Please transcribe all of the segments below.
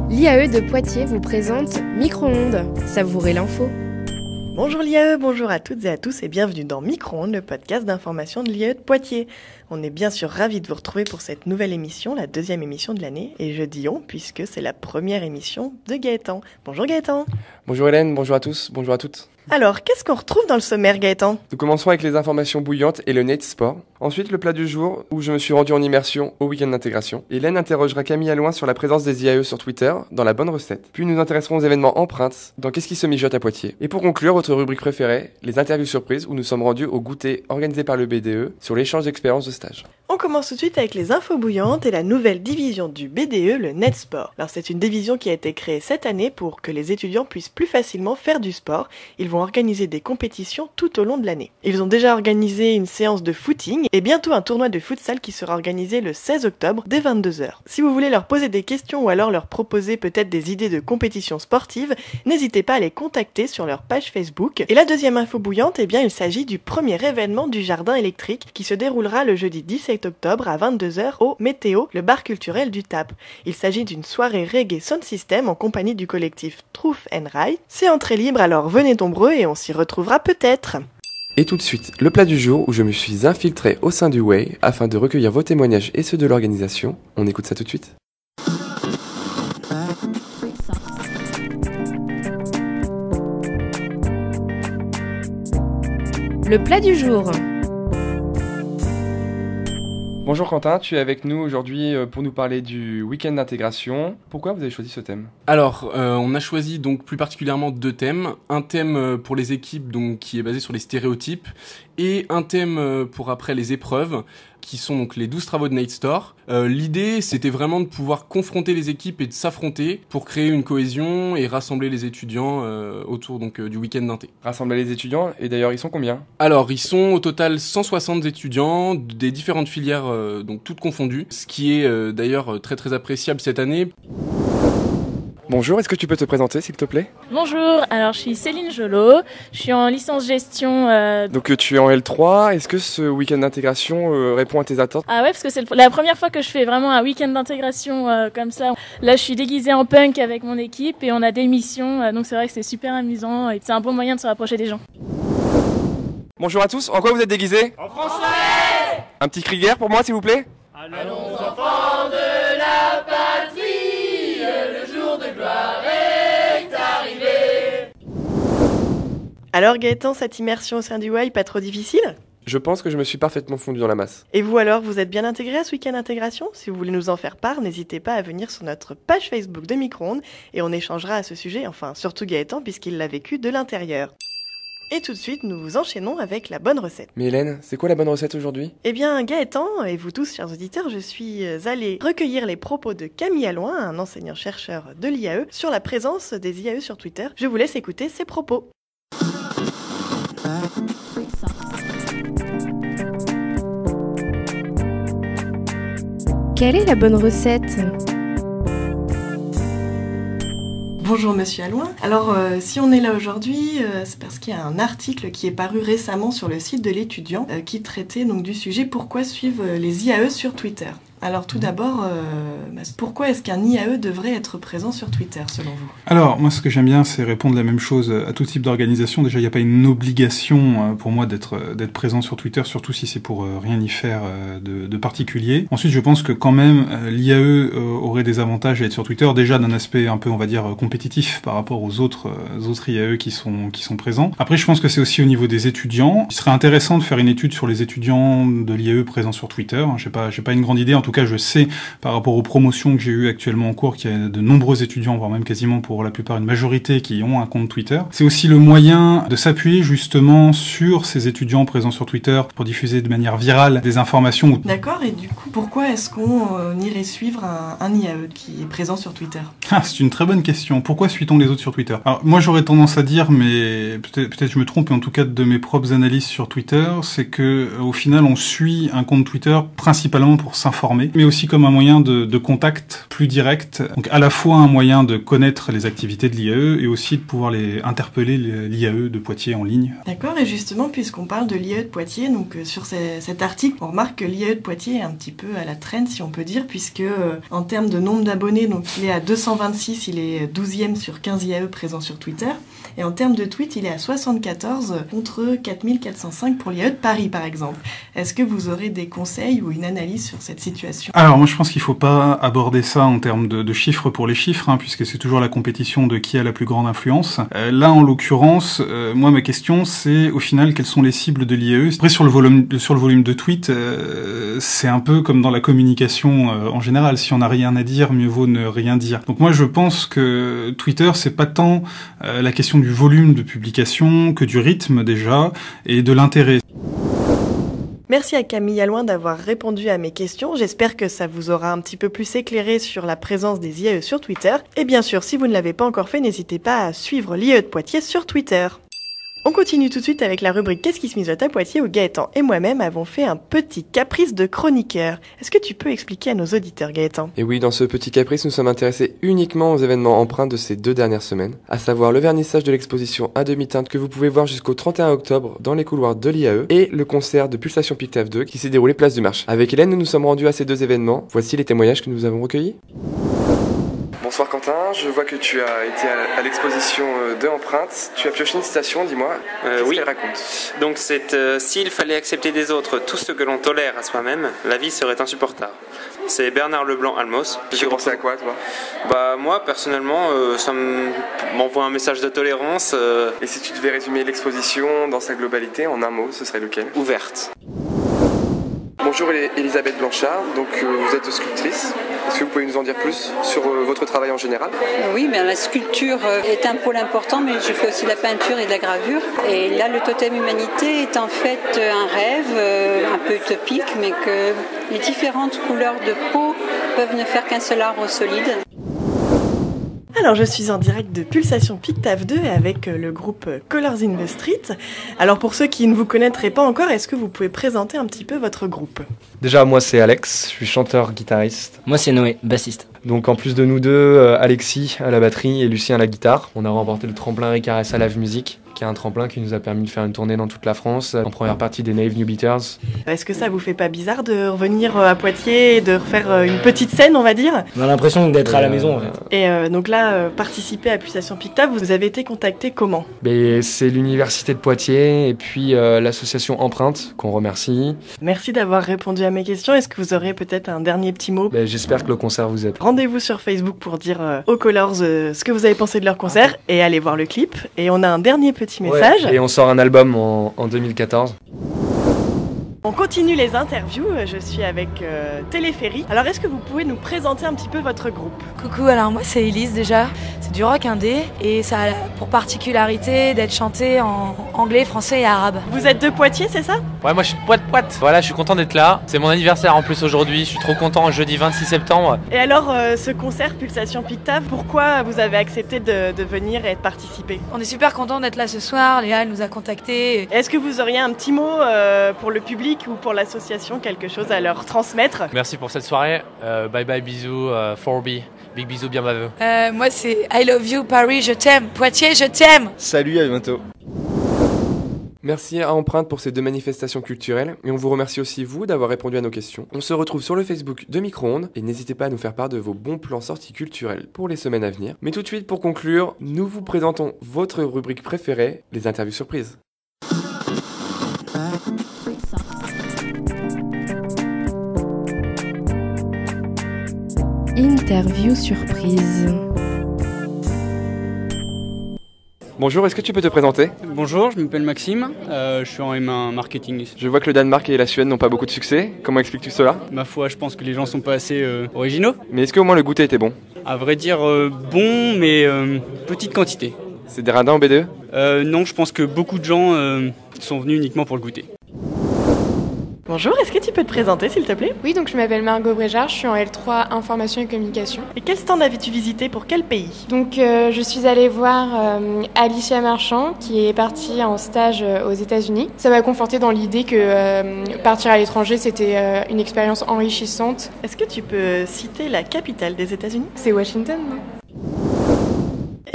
L'IAE de Poitiers vous présente Micro-ondes, savourez l'info. Bonjour l'IAE, bonjour à toutes et à tous et bienvenue dans Micro-ondes, le podcast d'information de l'IAE de Poitiers. On est bien sûr ravis de vous retrouver pour cette nouvelle émission, la deuxième émission de l'année, et je dis on puisque c'est la première émission de Gaëtan. Bonjour Gaëtan. Bonjour Hélène, bonjour à tous, bonjour à toutes. Alors, qu'est-ce qu'on retrouve dans le sommaire Gaëtan ? Nous commençons avec les informations bouillantes et le Net Sport. Ensuite, le plat du jour, où je me suis rendu en immersion au week-end d'intégration. Hélène interrogera Camille Allouin sur la présence des IAE sur Twitter, dans la bonne recette. Puis nous nous intéresserons aux événements empreintes, dans Qu'est-ce qui se mijote à Poitiers. Et pour conclure, votre rubrique préférée, les interviews surprises, où nous sommes rendus au goûter organisé par le BDE sur l'échange d'expériences de stage. On commence tout de suite avec les infos bouillantes et la nouvelle division du BDE, le Net Sport. Alors c'est une division qui a été créée cette année pour que les étudiants puissent plus facilement faire du sport. Ils vont organiser des compétitions tout au long de l'année. Ils ont déjà organisé une séance de footing et bientôt un tournoi de futsal qui sera organisé le 16 octobre dès 22h. Si vous voulez leur poser des questions ou alors leur proposer peut-être des idées de compétitions sportives, n'hésitez pas à les contacter sur leur page Facebook. Et la deuxième info bouillante, il s'agit du premier événement du jardin électrique qui se déroulera le jeudi 17 octobre à 22h au Météo, le bar culturel du TAP. Il s'agit d'une soirée reggae sound system en compagnie du collectif Truth and Rye. C'est entrée libre, alors venez nombreux et on s'y retrouvera peut-être. Et tout de suite, le plat du jour où je me suis infiltré au sein du Way afin de recueillir vos témoignages et ceux de l'organisation. On écoute ça tout de suite. Le plat du jour. Bonjour Quentin, tu es avec nous aujourd'hui pour nous parler du week-end d'intégration. Pourquoi vous avez choisi ce thème ? Alors, on a choisi donc plus particulièrement deux thèmes. Un thème pour les équipes donc qui est basé sur les stéréotypes et un thème pour après les épreuves qui sont donc les 12 travaux de Night Store. L'idée, c'était vraiment de pouvoir confronter les équipes et de s'affronter pour créer une cohésion et rassembler les étudiants autour donc du week-end d'inté. Rassembler les étudiants, et d'ailleurs ils sont combien ? Alors, ils sont au total 160 étudiants des différentes filières, donc toutes confondues, ce qui est d'ailleurs très très appréciable cette année. Bonjour, est-ce que tu peux te présenter s'il te plaît ? Bonjour, alors je suis Céline Jolot, je suis en licence gestion. Donc tu es en L3, est-ce que ce week-end d'intégration répond à tes attentes ? Ah ouais, parce que c'est la première fois que je fais vraiment un week-end d'intégration comme ça. Là je suis déguisée en punk avec mon équipe et on a des missions, donc c'est vrai que c'est super amusant et c'est un bon moyen de se rapprocher des gens. Bonjour à tous, en quoi vous êtes déguisés ? En français ! Un petit cri de guerre pour moi s'il vous plaît ? Allons enfants de la patrie, le jour de gloire est arrivé. Alors Gaëtan, cette immersion au sein du Y, pas trop difficile ? Je pense que je me suis parfaitement fondu dans la masse. Et vous alors, vous êtes bien intégrés à ce week-end d'intégration ? Si vous voulez nous en faire part, n'hésitez pas à venir sur notre page Facebook de Micro-ondes et on échangera à ce sujet, enfin surtout Gaëtan puisqu'il l'a vécu de l'intérieur. Et tout de suite, nous enchaînons avec la bonne recette. Mais Hélène, c'est quoi la bonne recette aujourd'hui ? Eh bien, Gaëtan, et vous tous, chers auditeurs, je suis allée recueillir les propos de Camille Allouin, un enseignant-chercheur de l'IAE, sur la présence des IAE sur Twitter. Je vous laisse écouter ses propos. Quelle est la bonne recette ? Bonjour Monsieur Allouin. Alors si on est là aujourd'hui, c'est parce qu'il y a un article qui est paru récemment sur le site de l'étudiant qui traitait donc du sujet pourquoi suivent les IAE sur Twitter. Alors tout d'abord, pourquoi est-ce qu'un IAE devrait être présent sur Twitter selon vous ? Alors moi ce que j'aime bien c'est répondre la même chose à tout type d'organisation. Déjà il n'y a pas une obligation pour moi d'être présent sur Twitter, surtout si c'est pour rien y faire de particulier. Ensuite je pense que quand même l'IAE aurait des avantages à être sur Twitter, déjà d'un aspect un peu on va dire compétitif par rapport aux autres IAE qui sont présents. Après je pense que c'est aussi au niveau des étudiants. Il serait intéressant de faire une étude sur les étudiants de l'IAE présents sur Twitter. J'ai pas une grande idée, en tout cas, je sais, par rapport aux promotions que j'ai eues actuellement en cours, qu'il y a de nombreux étudiants, voire même quasiment pour la plupart une majorité, qui ont un compte Twitter. C'est aussi le moyen de s'appuyer justement sur ces étudiants présents sur Twitter pour diffuser de manière virale des informations. D'accord, et du coup, pourquoi est-ce qu'on irait suivre un IAE qui est présent sur Twitter ? C'est une très bonne question. Pourquoi suit-on les autres sur Twitter ? Alors, moi, j'aurais tendance à dire, mais peut-être je me trompe, mais en tout cas, de mes propres analyses sur Twitter, c'est que au final, on suit un compte Twitter principalement pour s'informer. concernés, mais aussi comme un moyen de contact plus direct. Donc à la fois un moyen de connaître les activités de l'IAE et aussi de pouvoir interpeller l'IAE de Poitiers en ligne. D'accord, et justement, puisqu'on parle de l'IAE de Poitiers, donc sur cet article, on remarque que l'IAE de Poitiers est un petit peu à la traîne, si on peut dire, puisque en termes de nombre d'abonnés, donc il est à 226, il est 12e sur 15 IAE présents sur Twitter. Et en termes de tweets, il est à 74 contre 4405 pour l'IAE de Paris, par exemple. Est-ce que vous aurez des conseils ou une analyse sur cette situation? Alors moi je pense qu'il ne faut pas aborder ça en termes de chiffres pour les chiffres, puisque c'est toujours la compétition de qui a la plus grande influence. Là en l'occurrence, moi ma question c'est au final quelles sont les cibles de l'IAE. Après sur le volume de tweets, c'est un peu comme dans la communication en général. Si on n'a rien à dire, mieux vaut ne rien dire. Donc moi je pense que Twitter c'est pas tant la question du volume de publication que du rythme déjà et de l'intérêt. Merci à Camille Allouin d'avoir répondu à mes questions. J'espère que ça vous aura un petit peu plus éclairé sur la présence des IAE sur Twitter. Et bien sûr, si vous ne l'avez pas encore fait, n'hésitez pas à suivre l'IAE de Poitiers sur Twitter. On continue tout de suite avec la rubrique Qu'est-ce qui se mijote à Poitiers où Gaëtan et moi-même avons fait un petit caprice de chroniqueur. Est-ce que tu peux expliquer à nos auditeurs, Gaëtan? Et oui, dans ce petit caprice, nous sommes intéressés uniquement aux événements empreints de ces 2 dernières semaines, à savoir le vernissage de l'exposition à demi-teinte que vous pouvez voir jusqu'au 31 octobre dans les couloirs de l'IAE et le concert de Pulsation Pictave 2 qui s'est déroulé place du Marché. Avec Hélène, nous nous sommes rendus à ces 2 événements. Voici les témoignages que nous avons recueillis. Bonsoir Quentin, je vois que tu as été à l'exposition de Empreintes. Tu as pioché une citation, dis-moi, oui. qu'elle raconte. Donc c'est s'il fallait accepter des autres tout ce que l'on tolère à soi-même, la vie serait insupportable. C'est Bernard Leblanc-Almos. Tu pensais à quoi toi? Bah moi personnellement ça m'envoie un message de tolérance. Et si tu devais résumer l'exposition dans sa globalité en un mot, ce serait lequel? Ouverte. Bonjour Elisabeth Blanchard, donc vous êtes sculptrice. Est-ce que vous pouvez nous en dire plus sur votre travail en général? Oui, mais la sculpture est un pôle important, mais je fais aussi la peinture et de la gravure. Et là, le totem humanité est en fait un rêve un peu utopique, mais que les différentes couleurs de peau peuvent ne faire qu'un seul arbre solide. Alors je suis en direct de Pulsation Pictave 2 avec le groupe Colors in the Street. Alors pour ceux qui ne vous connaîtraient pas encore, est-ce que vous pouvez présenter un petit peu votre groupe? Déjà moi c'est Alex, je suis chanteur-guitariste. Moi c'est Noé, bassiste. Donc en plus de nous deux, Alexis à la batterie et Lucien à la guitare. On a remporté le tremplin Ricaressa Live Music, qui est un tremplin qui nous a permis de faire une tournée dans toute la France, en première partie des Naive New Beaters. Est-ce que ça vous fait pas bizarre de revenir à Poitiers et de refaire une petite scène, on va dire? On a l'impression d'être à la maison en fait. Et donc là, participer à Pulsation Pictave, vous avez été contacté comment? C'est l'université de Poitiers et puis l'association Empreintes, qu'on remercie. Merci d'avoir répondu à mes questions. Est-ce que vous aurez peut-être un dernier petit mot? J'espère que le concert vous aide. Rendez-vous sur Facebook pour dire aux Colors ce que vous avez pensé de leur concert et allez voir le clip. Et on a un dernier petit message. Ouais, et on sort un album en 2014. On continue les interviews, je suis avec Téléphérique. Alors est-ce que vous pouvez nous présenter un petit peu votre groupe? Coucou, alors moi c'est Elise déjà, c'est du rock indé et ça a pour particularité d'être chanté en anglais, français et arabe. Vous êtes de Poitiers, c'est ça? Ouais, moi je suis de Poite. Voilà, je suis content d'être là, c'est mon anniversaire en plus aujourd'hui, je suis trop content, jeudi 26 septembre. Et alors ce concert Pulsation Pictave, pourquoi vous avez accepté de venir et de participer? On est super content d'être là ce soir, Léa elle nous a contactés. Est-ce que vous auriez un petit mot pour le public ou pour l'association, quelque chose à leur transmettre? Merci pour cette soirée, bye bye bisous, 4B, big bisous bien baveux. Moi c'est I love you Paris, je t'aime, Poitiers, je t'aime. Salut, à bientôt. Merci à Empreinte pour ces 2 manifestations culturelles et on vous remercie aussi vous d'avoir répondu à nos questions. On se retrouve sur le Facebook de Micro-ondes et n'hésitez pas à nous faire part de vos bons plans sorties culturelles pour les semaines à venir. Mais tout de suite pour conclure, nous vous présentons votre rubrique préférée, les interviews surprises. Interview surprise. Bonjour, est-ce que tu peux te présenter? Bonjour, je m'appelle Maxime, je suis en M1 marketing. Je vois que le Danemark et la Suède n'ont pas beaucoup de succès, comment expliques-tu cela? Ma foi, je pense que les gens sont pas assez originaux. Mais est-ce qu'au moins le goûter était bon? À vrai dire, bon, mais petite quantité. C'est des radins en B2? Non, je pense que beaucoup de gens sont venus uniquement pour le goûter. Bonjour, est-ce que tu peux te présenter s'il te plaît? Oui, donc je m'appelle Margot Bréjard, je suis en L3 Information et Communication. Et quel stand avais-tu visité pour quel pays? Donc je suis allée voir Alicia Marchand qui est partie en stage aux États-Unis. Ça m'a confortée dans l'idée que partir à l'étranger c'était une expérience enrichissante. Est-ce que tu peux citer la capitale des États-Unis? C'est Washington, non?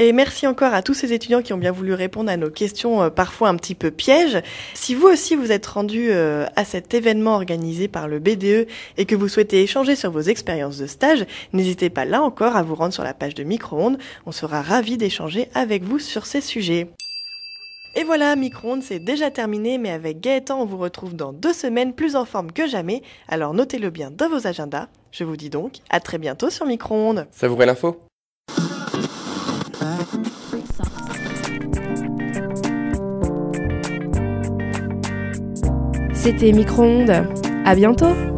Et merci encore à tous ces étudiants qui ont bien voulu répondre à nos questions parfois un petit peu pièges. Si vous aussi vous êtes rendus à cet événement organisé par le BDE et que vous souhaitez échanger sur vos expériences de stage, n'hésitez pas là encore à vous rendre sur la page de Micro-ondes. On sera ravis d'échanger avec vous sur ces sujets. Et voilà, Micro-ondes, c'est déjà terminé, mais avec Gaëtan, on vous retrouve dans 2 semaines plus en forme que jamais. Alors notez-le bien dans vos agendas. Je vous dis donc à très bientôt sur Micro-ondes. Savourez l'info. C'était Micro-ondes. À bientôt!